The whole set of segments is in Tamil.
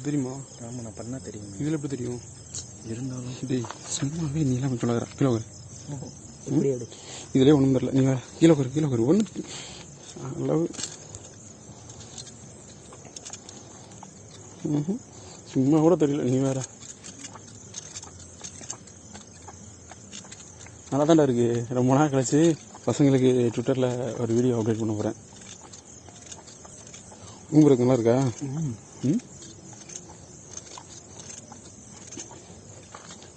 தெரியுமா? ஆமாம், நான் பண்ணால் தெரியும். இதில் எப்படி தெரியும்? இருந்தாலும் டேய் சும்மாவே நீ எல்லாம் சொல்லுற கீழே வரு. எப்படி எடு? இதிலே ஒன்றும் தெரியல. நீ வேறு கீழே வரு ஒன்று அளவு. சும்மா கூட தெரியல. நீ வேற நல்லா தான்டா இருக்கு. ரொம்ப நாள் கழிச்சு பசங்களுக்கு ட்விட்டரில் ஒரு வீடியோ அப்டேட் பண்ண போகிறேன். உங்களுக்கு நல்லா இருக்கா?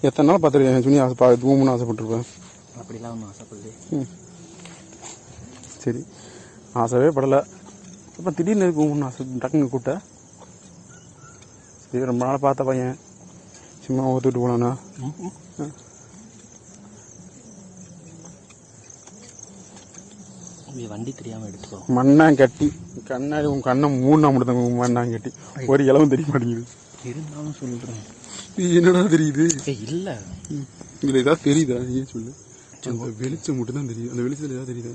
எத்தனை நாள் பார்த்துருக்கேன் துணி தூங்கணும்னு ஆசைப்பட்டுருப்பேன். அப்படிலாம் ஒன்றும் ஆசைப்படுது. சரி, ஆசைவே படலை. அப்போ திடீர்னு தூங்கணும்னு ஆசை டக்குன்னு கூப்பிட்ட. சரி, ரொம்ப நாள் பார்த்த பையன் சும்மா ஊற்றுட்டு போனானா? வண்டி தெரியாமல் எடுத்துக்கோ. மண்ணாங்க கட்டி கண்ணாடி உன் கண்ணை மூணா முடித்த மண்ணாங்க கட்டி ஒரு இளவும் தெரிய மாட்டேங்குது. இருந்தாலும் சொல்கிறேன். என்னடா தெரியுது? இல்லை, இதில் ஏதாவது தெரியுதா? ஏன் சொல்லு. அந்த வெளிச்சம் மட்டும் தான் தெரியுது. அந்த வெளிச்சத்தில் ஏதாவது தெரியுதா?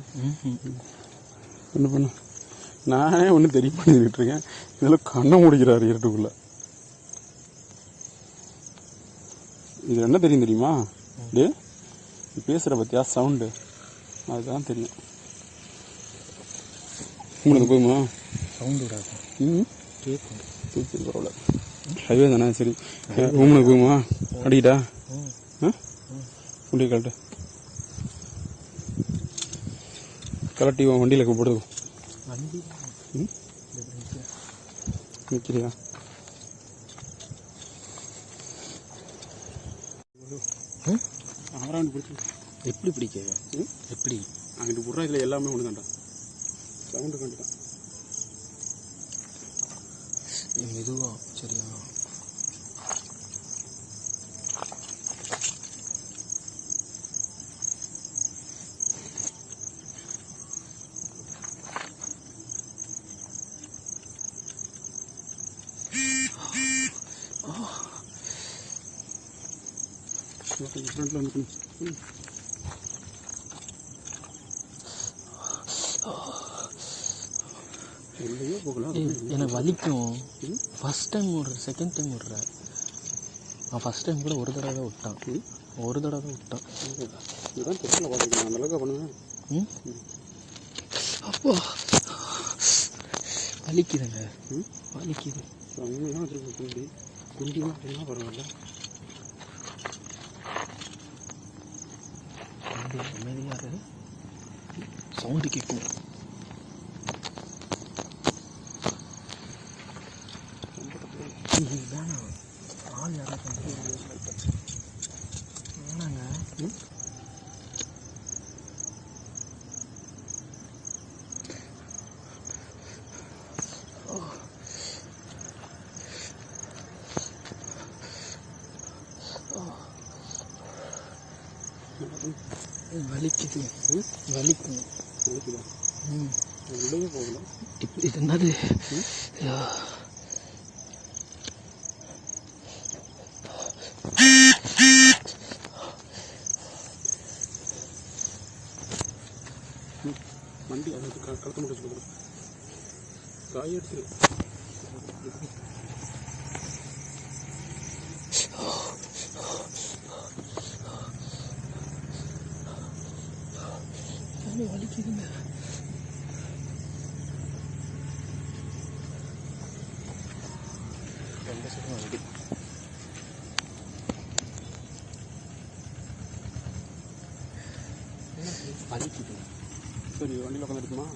என்ன பண்ண நானே ஒன்றும் தெரிய பண்ணிக்கிட்டு இருக்கேன். இதில் கண்ணை முடிக்கிறாரு இருட்டுக்குள்ள. இது என்ன தெரியும் தெரியுமா? டே பேசுகிற பற்றியா சவுண்டு? அதுதான் தெரியும். உங்களுக்கு போயுமா? சவுண்டு விடாது. கேட்கும். சரி பரவாயில்ல. ஹைவே தானே. சரி, உங்களுக்கு போயுமா? அடிக்கிட்டா? வண்டியை கழட்டு. கலட்டி வண்டியில் போடுது. வண்டி நிற்கிறியா? ஆறாண்டு பிடிச்சி எப்படி பிடிக்க? எப்படி அங்கிட்டு போடுறா? இதில் எல்லாமே ஒன்று தான்டா. சவுண்டு கண்டுட்டான். மெதுவா. சரியா? ஃப்ரண்ட்ல வந்து எனக்கு வலிக்கும். ஃபஸ்ட் டைம் விடுறேன், செகண்ட் டைம் விடுறேன். நான் ஃபஸ்ட் டைம் கூட ஒரு தடவை தான் விட்டான். இதுதான் தெரியல பார்த்துருக்கேன். அந்த அளவுக்கு பண்ணுவேன். அப்போ வலிக்குதுங்க. வலிக்குது. அங்கேதான் வச்சுருக்கேன். குண்டிலாம் அப்படின்னா பரவாயில்ல. அமைதியாக இருக்கு. சவுண்டு கேட்கும். வேணாம், ஆள் யாராவது வேணாங்க. வலிக்குது. வலிக்கும். வலிக்குதா? உள்ளே போகல. இது என்னது? வண்டி அது கழுத்த மட்டும் வச்சுக்கணும். காயடிச்சு வலிக்குதுங்க. ரெண்டு சைடும் வண்டி. வலிக்குது. சரி, வண்டியில் உட்காந்துருக்குமா?